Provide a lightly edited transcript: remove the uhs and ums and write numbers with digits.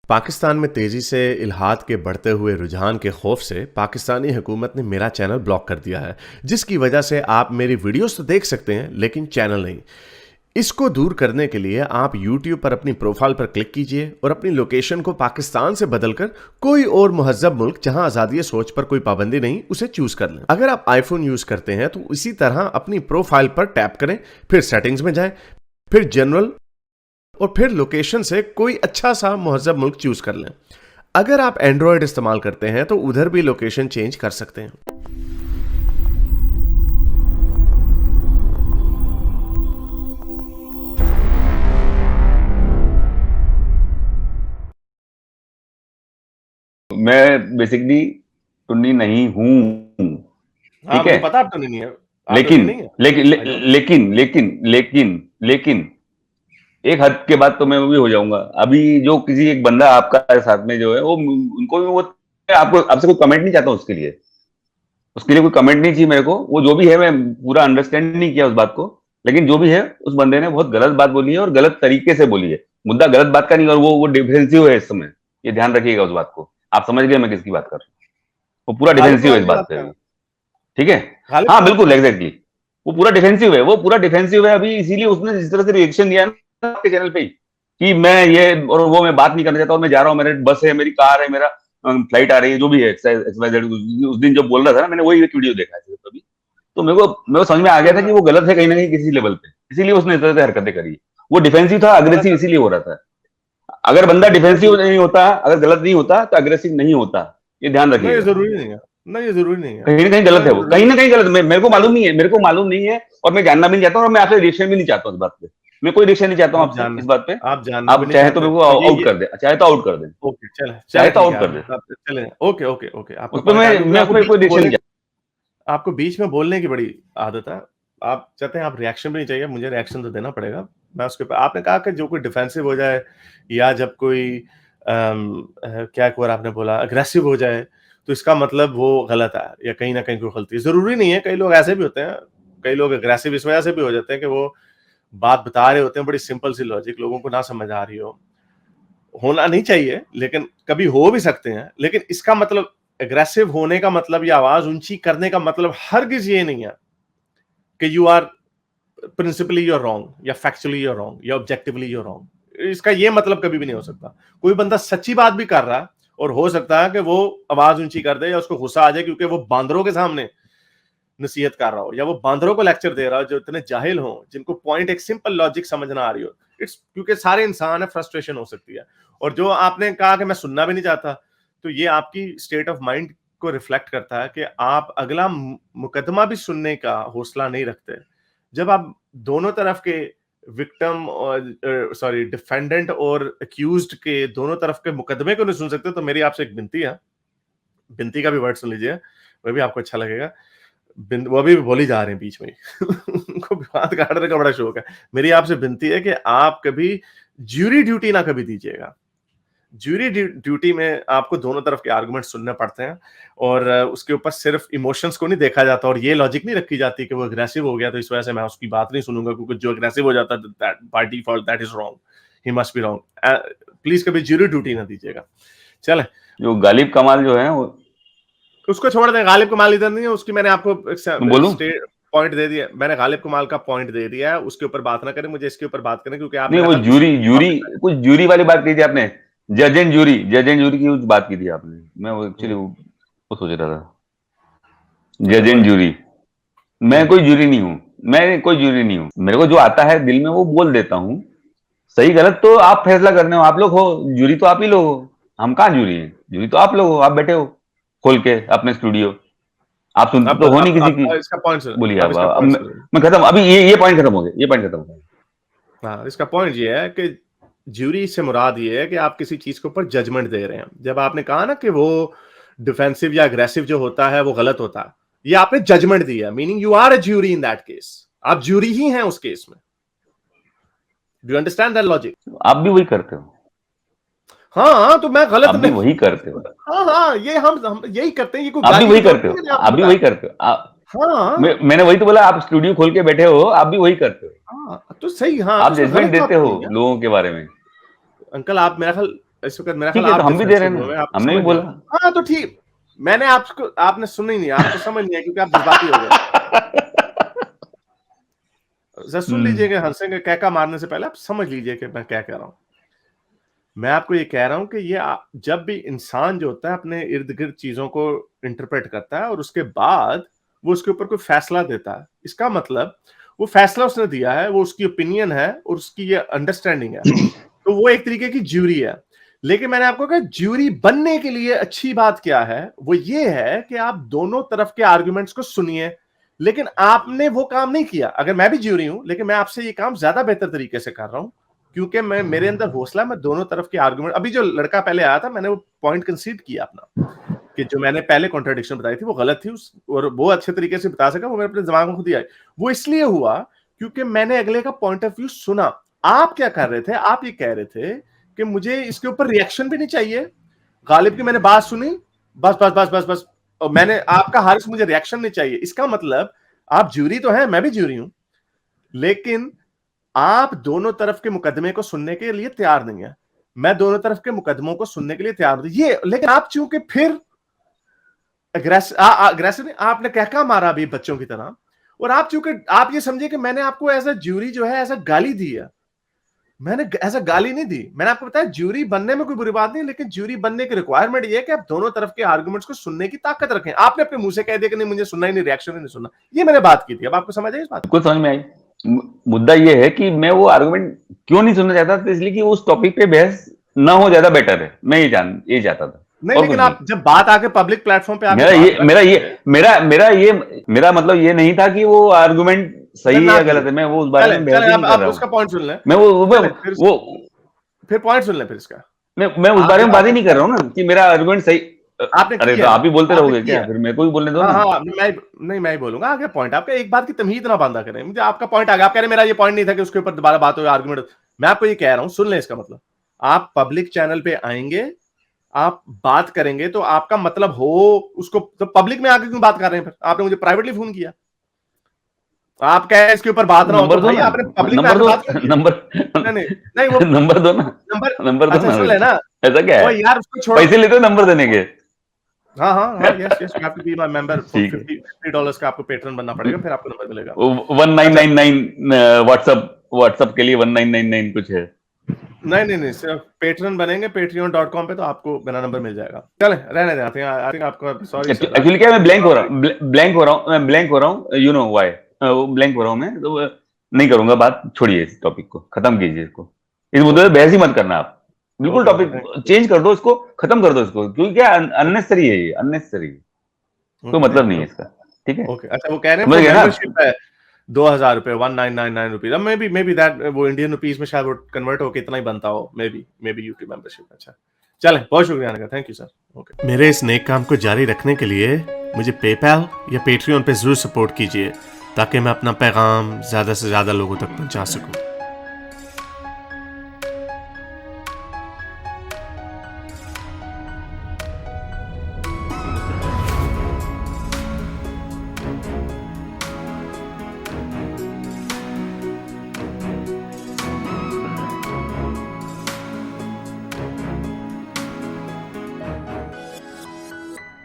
पाकिस्तान में तेजी से इल्हाद के बढ़ते हुए रुझान के खौफ से पाकिस्तानी हुकूमत ने मेरा चैनल ब्लॉक कर दिया है, जिसकी वजह से आप मेरी वीडियोस तो देख सकते हैं लेकिन चैनल नहीं। इसको दूर करने के लिए आप YouTube पर अपनी प्रोफाइल पर क्लिक कीजिए और अपनी लोकेशन को पाकिस्तान से बदलकर कोई और मुहज्जब मुल्क जहां आज़ादी सोच पर कोई पाबंदी नहीं उसे चूज कर लें। अगर आप आईफोन यूज करते हैं तो इसी तरह अपनी प्रोफाइल पर टैप करें, फिर सेटिंग्स में जाएं, फिर जनरल और फिर लोकेशन से कोई अच्छा सा मुहज्जब मुल्क चूज कर लें। अगर आप एंड्रॉयड इस्तेमाल करते हैं तो उधर भी लोकेशन चेंज कर सकते हैं। मैं बेसिकली टुन्नी नहीं हूं, ठीक है? पता आप तो नहीं है, लेकिन एक हद के बाद तो मैं भी हो जाऊंगा। अभी जो किसी एक बंदा आपका साथ में जो है वो उनको भी वो आपसे कोई कमेंट नहीं चाहता, उसके लिए कोई कमेंट नहीं चाहिए मेरे को। वो जो भी है मैं पूरा अंडरस्टैंड नहीं किया उस बात को, लेकिन जो भी है उस बंदे ने बहुत गलत बात बोली है और गलत तरीके से बोली है। मुद्दा गलत बात का नहीं, और वो डिफेंसिव है इस समय। ये ध्यान रखिएगा उस बात को। आप समझ गए मैं किसकी बात कर रहा हूँ। वो पूरा डिफेंसिव है इस बात पे, ठीक है? हाँ बिल्कुल, एग्जैक्टली। वो पूरा डिफेंसिव है अभी। इसीलिए उसने जिस तरह से रिएक्शन दिया ना आपके चैनल पे कि मैं ये और वो मैं बात नहीं करना चाहता और मैं जा रहा हूँ, मेरे बस है, मेरी कार है, मेरा फ्लाइट आ रही है, जो भी है उस दिन जब बोल रहा था ना, मैंने वही एक वीडियो देखा है तभी। तो मेरे को समझ में आ गया था कि वो गलत है कहीं ना कहीं किसी लेवल पे, इसीलिए उसने इस तरह से हरकतें करी। वो डिफेंसिव था, अग्रेसिव इसीलिए हो रहा था। अगर बंदा डिफेंसिव नहीं होता, अगर गलत नहीं होता तो अग्रेसिव नहीं होता। ये ध्यान रखिए। ये जरूरी नहीं है, ये जरूरी नहीं है। कहीं ना कहीं गलत है वो, कहीं ना कहीं गलत। मेरे को मालूम नहीं है और मैं जानना भी नहीं चाहता हूँ और मैं आपसे रिएक्शन भी नहीं चाहता हूँ इस बात पे। मैं कोई रिएक्शन नहीं चाहता हूँ आपसे इस बात पे। आप जानना आप चाहे तो मेरे को आउट कर दे, चाहे तो आउट कर दे, ओके चले चाहे तो आउट कर दे, चले। ओके ओके ओके, उस पर मैं कोई रिएक्शन नहीं चाहता। आपको बीच में बोलने की बड़ी आदत है। आप चाहते हैं, आप रिएक्शन भी नहीं चाहिए, मुझे रिएक्शन तो देना पड़ेगा। मैं उसके ऊपर आपने कहा कि जो कोई डिफेंसिव हो जाए या जब कोई क्या एक बार आपने बोला अग्रेसिव हो जाए तो इसका मतलब वो गलत है या कहीं ना कहीं कोई गलती। जरूरी नहीं है, कई लोग ऐसे भी होते हैं, कई लोग अग्रेसिव इस वजह से भी हो जाते हैं कि वो बात बता रहे होते हैं बड़ी सिंपल सी लॉजिक, लोगों को ना समझ आ रही हो। होना नहीं चाहिए लेकिन कभी हो भी सकते हैं। लेकिन इसका मतलब एग्रेसिव होने का मतलब या आवाज ऊंची करने का मतलब हरगिज ये नहीं है कि you are principally you're wrong या फैक्चुअली यूर रॉन्ग या ऑब्जेक्टिवली यूर रॉन्ग। इसका ये मतलब कभी भी नहीं हो सकता। कोई बंदा सच्ची बात भी कर रहा है और हो सकता है कि वो आवाज ऊंची कर दे या उसको गुस्सा आ जाए क्योंकि वो बांदरों के सामने नसीहत कर रहा हो या वो बांदरों को लेक्चर दे रहा हो जो इतने जाहिल हो, जिनको पॉइंट एक सिंपल लॉजिक समझ ना आ रही हो। इट्स क्योंकि सारे इंसान है, फ्रस्ट्रेशन हो सकती है। और जो आपने कहा कि मैं सुनना भी नहीं चाहता, तो ये आपकी स्टेट ऑफ माइंड को रिफ्लेक्ट करता है कि आप अगला मुकदमा भी सुनने का हौसला नहीं रखते। जब आप दोनों तरफ के विक्टिम और सॉरी डिफेंडेंट और अक्यूज्ड के दोनों तरफ के मुकदमे को नहीं सुन सकते, तो मेरी आपसे एक विनती है। विनती का भी वर्ड सुन लीजिए, वह भी आपको अच्छा लगेगा। वो अभी बोली जा रहे हैं बीच में उनको बात काटने का बड़ा शौक है। मेरी आपसे विनती है कि आप कभी ज्यूरी ड्यूटी ना कभी दीजिएगा। ज्यूरी ड्यूटी में आपको दोनों तरफ के आर्गुमेंट सुनने पड़ते हैं और उसके ऊपर सिर्फ इमोशंस को नहीं देखा जाता और ये लॉजिक नहीं रखी जाती कि वो अग्रेसिव हो गया तो इस वजह से मैं उसकी बात नहीं सुनूंगा, क्योंकि जो अग्रेसिव हो जाता है by default that is wrong, he must be wrong. Please कभी ज्यूरी ड्यूटी ना दीजिएगा। चले, जो गालिब कमाल जो है उसको छोड़ दें। गालिब कमाल इधर नहीं है, उसकी मैंने आपको पॉइंट दे दिया। मैंने गालिब कमाल का पॉइंट दे दिया है, उसके ऊपर बात ना करें, मुझे इसके ऊपर बात करें क्योंकि आप नहीं, वो कुछ ज्यूरी वाली बात की थी आपने। जज एंड ज्यूरी की कुछ बात की थी आपने। मैं वो एक्चुअली वो सोच रहा था जज एंड ज्यूरी। मैं कोई ज्यूरी नहीं हूँ। मेरे को जो आता है दिल में वो बोल देता हूँ। सही गलत तो आप फैसला करने हो, आप लोग हो। ज्यूरी तो आप ही लोग हो, हम कहाँ ज्यूरी है। ज्यूरी तो आप लोग हो, आप बैठे हो खोल के अपने स्टूडियो। आप सुनते तो हो नहीं किसी की। इसका पॉइंट बोलिए अब मैं खत्म। अभी ये पॉइंट खत्म हो गया। हाँ, इसका पॉइंट ये है कि ज्यूरी से मुराद ये है कि आप किसी चीज के ऊपर जजमेंट दे रहे हैं। जब आपने कहा ना कि वो डिफेंसिव या अग्रेसिव जो होता है वो गलत होता है, ये आपने जजमेंट दिया, meaning you are a jury in that case. आप ज्यूरी ही हैं उस केस में। Do you understand that logic? आप भी वही करते हो। हाँ, तो मैं गलत आप भी वही करते हो। हाँ, ये हम यही करते हैं। ये कोई आप भी वही करते हो। हाँ, मैंने वही तो बोला, आप स्टूडियो खोल के बैठे हो, आप भी वही करते हो। हाँ तो सही। हाँ, आप जजमेंट देते हो लोगों के बारे में। अंकल आप मेरा ख्याल इस वक़्त मेरा ठीक ख्याल है, तो आप हम भी दे रहे डिफेंसिव हैं हुए, ना, आपको हमने भी समझ नहीं बोला। आया। हाँ, तो ठीक, मैंने आपने सुना ही नहीं, आपको समझ नहीं आया क्योंकि आप जज़्बाती हो गए। ज़रा सुन हम्म, लीजिएगा, हँसेंगे, कैका मारने से पहले आप समझ लीजिए कि मैं क्या कह रहा हूँ। मैं आपको ये कह रहा हूँ कि ये जब भी इंसान जो होता है अपने इर्द-गिर्द चीज़ों को इंटरप्रेट करता है और उसके बाद वो उसके ऊपर कोई फैसला देता है। इसका मतलब वो फैसला उसने दिया है, वो उसकी ओपिनियन है और उसकी ये अंडरस्टैंडिंग है। तो वो एक तरीके की ज्यूरी है। लेकिन मैंने आपको कहा ज्यूरी बनने के लिए अच्छी बात क्या है? वो ये है कि आप दोनों तरफ के आर्गुमेंट्स को सुनिए। लेकिन आपने वो काम नहीं किया। अगर मैं भी ज्यूरी हूँ, लेकिन मैं आपसे ये काम ज़्यादा बेहतर तरीके से कर रहा हूँ। क्योंकि मैं मेरे अंदर हौसला है, मैं दोनों तरफ के आर्गुमेंट अभी जो लड़का पहले आया था, मैंने वो पॉइंट कंसीड किया अपना, कि जो मैंने पहले कॉन्ट्रडिक्शन बताई थी, वो गलत थी और वो अच्छे तरीके से बता सका, वो मेरे अपने दिमाग में खुद ही आई। वो इसलिए हुआ, क्योंकि मैंने अगले का पॉइंट ऑफ व्यू सुना। आप क्या कर रहे थे? आप ये कह रहे थे कि मुझे इसके ऊपर रिएक्शन भी नहीं चाहिए। गालिब की मैंने बात सुनी, बस, बस, बस, बस, बस और मैंने आपका हारिस मुझे रिएक्शन नहीं चाहिए। इसका मतलब आप ज्यूरी तो हैं, मैं भी ज्यूरी हूं, लेकिन आप दोनों तरफ के मुकदमे को सुनने के लिए तैयार नहीं है। मैं दोनों तरफ के मुकदमों को सुनने के लिए तैयार हूं। ये लेकिन आप चूंकि फिर अग्रेसिव नहीं, आपने कहका मारा अभी बच्चों की तरह और आप चूंकि आप ये समझे कि मैंने आपको एज अ ज्यूरी जो है एज अ गाली दी है। मैंने एज अ गाली नहीं दी। मैंने आपको बताया ज्यूरी बनने में कोई बुरी बात नहीं, लेकिन ज्यूरी बनने की रिक्वायरमेंट ये है कि आप दोनों तरफ के आर्गुमेंट्स को सुनने की ताकत रखें। आपने अपने मुंह से कह दिया कि नहीं मुझे सुनना ही नहीं, रिएक्शन ही नहीं सुनना। ये मैंने बात की थी। अब आपको समझ आई इस बात? कुछ समझ में आई। मुद्दा ये है कि मैं वो आर्गुमेंट क्यों नहीं सुनना चाहता था, इसलिए कि उस टॉपिक पे बहस ना हो, ज्यादा बेटर है। मैं ये चाहता था, नहीं, और कुछ लेकिन नहीं। आप जब बात आके पब्लिक प्लेटफॉर्म पे आके मेरा बात ये रख मेरा ये रहे थे, मेरा मेरा ये मेरा मतलब ये नहीं था कि वो आर्गुमेंट फिर सही है ना या कीजिए। गलत है, मैं वो उस बारे चलें, में बहस चलें ही अब नहीं कर रहा उसका हूँ। पॉइंट सुन लें। मैं चलें, वो फिर पॉइंट सुन लें फिर इसका। मैं उस आप बारे जो में बात ही आपने नहीं कर किया रहा हूँ ना कि मेरा आर्गुमेंट सही। आपने अरे की तो है ना, आप ही बोलते आपने रहोगे की क्या? है। फिर मेरे को भी बोलने दो हाँ, ना। हाँ, मैं ही बोलूँगा आगे पॉइंट आपका। एक बात की तमीज़ ना बाँधा करें। मुझे आपका पॉइंट आ गया। आप कह रहे हैं मेरा ये पॉइंट नहीं था कि उसके ऊपर दोबारा बात हो, आर्गुमेंट। मैं आपको ये कह रहा हूँ, सुन लें इसका मतलब। आप पब्लिक चैनल पे आएँगे, आप बात करेंगे तो आपका मतलब हो उसको तो पब्लिक में आके क्यों बात कर रहे हैं फिर? आपने मुझे प्राइवेटली फ़ोन किया। आप कह रहे हैं इसके ऊपर बात तो ना हो तो नंबर दो भाई ना, आपने पब्लिक में नंबर आके दो, बात क्यों की? नंबर नहीं, नहीं, नहीं वो नंबर दो ना, नंबर नंबर दो अच्छा ना सुन फिर ले तो। ना। ऐसा क्या ओए है? यार उसको छोड़ो। पैसे लेते हो नंबर देने के? हाँ, हाँ, हाँ, yes, yes, you have to be my member for ठीक है। 50 $50 का आपको पेट्रन बनना पड़ेगा, फिर आपको नंबर मिलेगा। वन नाइन अच्छा, नाइन नाइन व्हाट्सअप व्हाट्सअप के लिए 1999 कुछ है। नहीं, नहीं, नहीं, सिर्फ पेट्रन बनेंगे patreon.com पे तो आपको मेरा नंबर मिल जाएगा। चलें, रहने दें। आई थिंक आपका सॉरी सर एक्चुअली क्या, मैं ब्लैंक हो रहा हूँ, यू नो व्हाई। ब्लैंक हो रहा हूँ मैं, तो नहीं करूंगा बात। छोड़िए इस टॉपिक को, खत्म कीजिए इसको। इस मुद्दे ओके, पे थैंक बहस ही मत करना आप। बिल्कुल okay, okay, topic thank change कर दो, इसको खत्म कर दो इसको, क्योंकि क्या अननेसेसरी है, ये अननेसेसरी। कोई ओके, मतलब थैंक नहीं यू। है इसका। ठीक है, ओके, अच्छा वो कह रहे हैं समझ वो गए ना आप? मेंबरशिप है ₹2000 ₹1999 रुपीज़। अब मे बी दैट वो इंडियन रुपीज़ में शायद वो कन्वर्ट होके इतना ही बनता हो। May be YouTube membership. अच्छा, चलें, बहुत शुक्रिया आने का। Thank you sir. ओके। मेरे इस नेक काम को जारी रखने के लिए मुझे पेपैल या पेट्रियन पे ज़रूर सपोर्ट कीजिए ताकि मैं अपना पैगाम ज़्यादा से ज़्यादा लोगों तक पहुंचा सकूं।